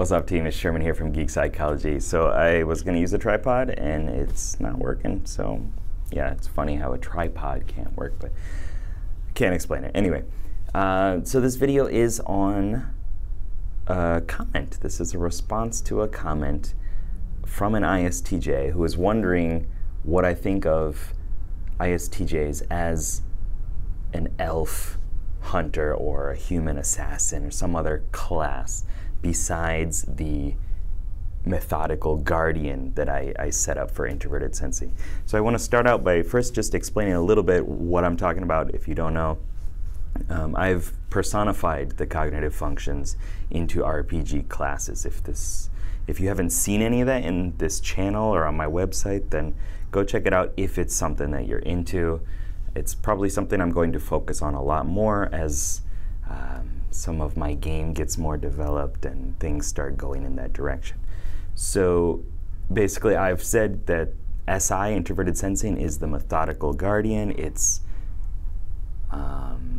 What's up, team? It's Sherman here from Geek Psychology. So I was going to use a tripod and it's not working. So yeah, it's funny how a tripod can't work, but I can't explain it. Anyway, so this video is on a comment. This is a response to a comment from an ISTJ who was wondering what I think of ISTJs as an elf hunter or a human assassin or some other class besides the methodical guardian that I set up for introverted sensing. So I want to start out by first just explaining a little bit what I'm talking about if you don't know. I've personified the cognitive functions into RPG classes. If you haven't seen any of that in this channel or on my website, then go check it out if it's something that you're into. It's probably something I'm going to focus on a lot more as some of my game gets more developed and things start going in that direction. So basically I've said that SI, introverted sensing, is the methodical guardian. It's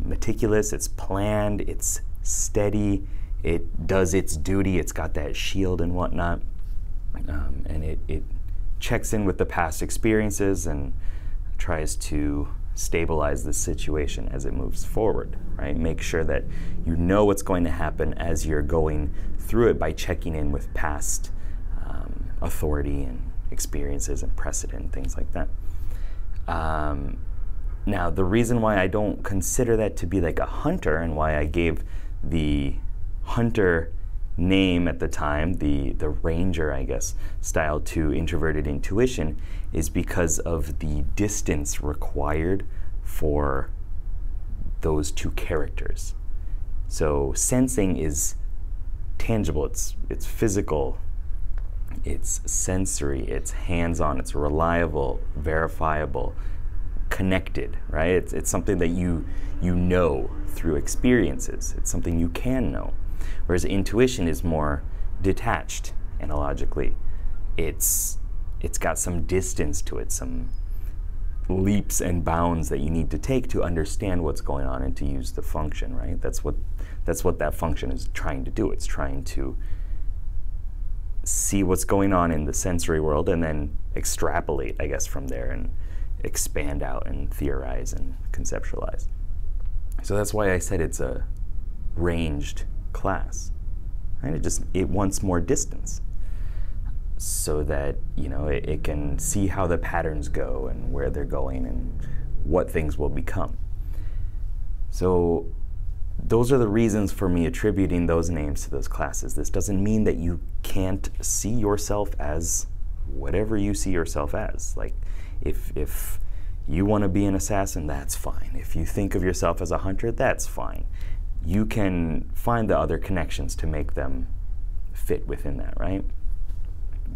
meticulous, it's planned, it's steady, it does its duty, it's got that shield and whatnot, and it checks in with the past experiences and tries to stabilize the situation as it moves forward, right? Make sure that you know what's going to happen as you're going through it by checking in with past authority and experiences and precedent and things like that. Now, the reason why I don't consider that to be like a hunter and why I gave the hunter name at the time, the ranger, I guess, style to introverted intuition, is because of the distance required for those two characters. So sensing is tangible, it's physical, it's sensory, it's hands-on, it's reliable, verifiable, connected, right? It's something that you know through experiences. It's something you can know. Whereas intuition is more detached analogically. It's got some distance to it, some leaps and bounds that you need to take to understand what's going on and to use the function, right? That's what that function is trying to do. It's trying to see what's going on in the sensory world and then extrapolate, I guess, from there and expand out and theorize and conceptualize. So that's why I said it's a ranged class, right? It wants more distance so that, you know, it can see how the patterns go and where they're going and what things will become. So those are the reasons for me attributing those names to those classes. This doesn't mean that you can't see yourself as whatever you see yourself as. Like, if you want to be an assassin, that's fine. If you think of yourself as a hunter, that's fine. You can find the other connections to make them fit within that, right?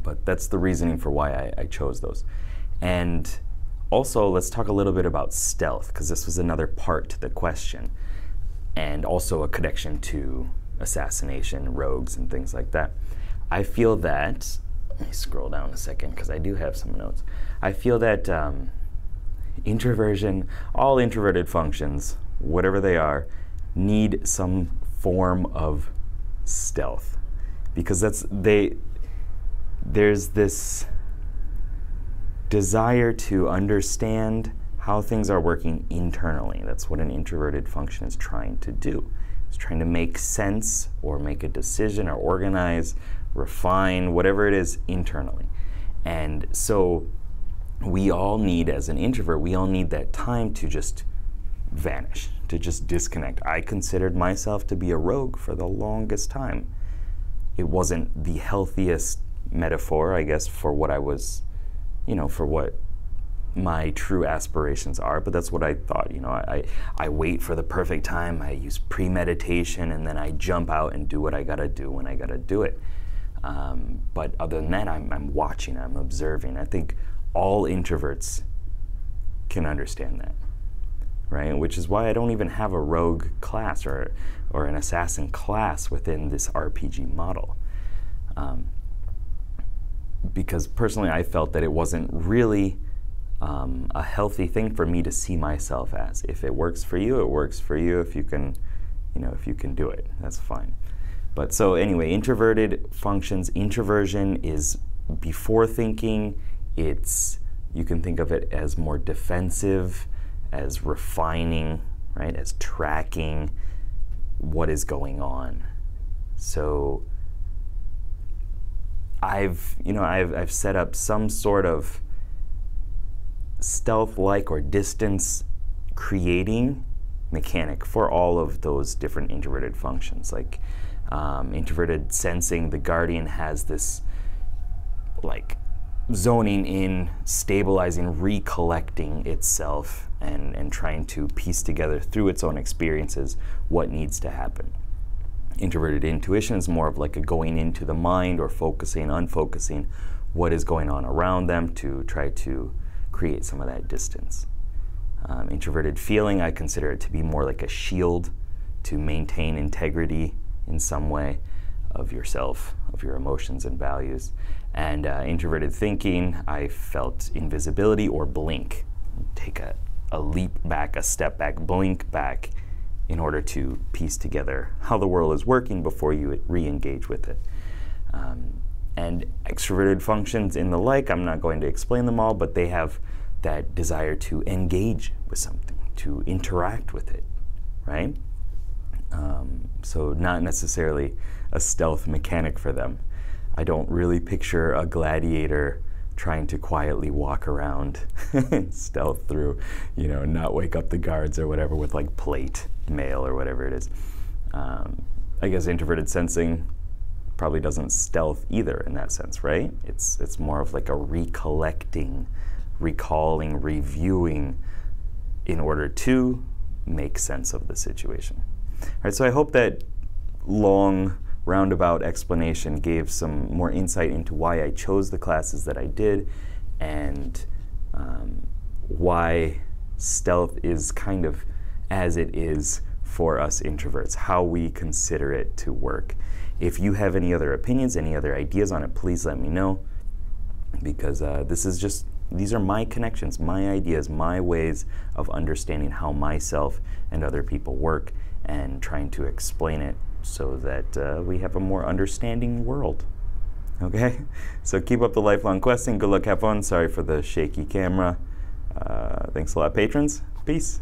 But that's the reasoning for why I chose those. And also, let's talk a little bit about stealth, because this was another part to the question, and also a connection to assassination, rogues, and things like that. I feel that, let me scroll down a second, because I do have some notes. I feel that introversion, all introverted functions, whatever they are, need some form of stealth, because there's this desire to understand how things are working internally. That's what an introverted function is trying to do. It's trying to make sense or make a decision or organize, refine, whatever it is internally. And so we all need, as an introvert, we all need that time to just vanish, to just disconnect. I considered myself to be a rogue for the longest time. It wasn't the healthiest metaphor, I guess, for what I was, you know, for what my true aspirations are, but that's what I thought. You know, I wait for the perfect time, I use premeditation, and then I jump out and do what I gotta do when I gotta do it. But other than that, I'm watching, I'm observing. I think all introverts can understand that, right? Which is why I don't even have a rogue class or an assassin class within this RPG model. Because personally, I felt that it wasn't really a healthy thing for me to see myself as. If it works for you, it works for you. If you can, you know, if you can do it, that's fine. But so anyway, introverted functions. Introversion is before thinking. You can think of it as more defensive, as refining, right? As tracking what is going on. So I've set up some sort of stealth-like or distance creating mechanic for all of those different introverted functions. Like introverted sensing, the guardian has this like zoning in, stabilizing, recollecting itself, and trying to piece together through its own experiences what needs to happen. Introverted intuition is more of like a going into the mind or focusing, unfocusing what is going on around them to try to create some of that distance. Introverted feeling, I consider it to be more like a shield to maintain integrity in some way of yourself, of your emotions and values. And introverted thinking, I felt invisibility or blink. Take a leap back, a step back, blink back in order to piece together how the world is working before you re-engage with it. And extroverted functions in the like, I'm not going to explain them all, but they have that desire to engage with something, to interact with it, right? So not necessarily a stealth mechanic for them. I don't really picture a gladiator trying to quietly walk around and stealth through, not wake up the guards or whatever with like plate mail or whatever it is. I guess introverted sensing probably doesn't stealth either in that sense, right? It's more of like a recollecting, recalling, reviewing in order to make sense of the situation. All right, so I hope that long roundabout explanation gave some more insight into why I chose the classes that I did, and why stealth is kind of as it is for us introverts, how we consider it to work. If you have any other opinions, any other ideas on it, please let me know, because these are my connections, my ideas, my ways of understanding how myself and other people work, and trying to explain it so that we have a more understanding world. Okay? So keep up the lifelong questing. Good luck, have fun. Sorry for the shaky camera. Thanks a lot, patrons. Peace.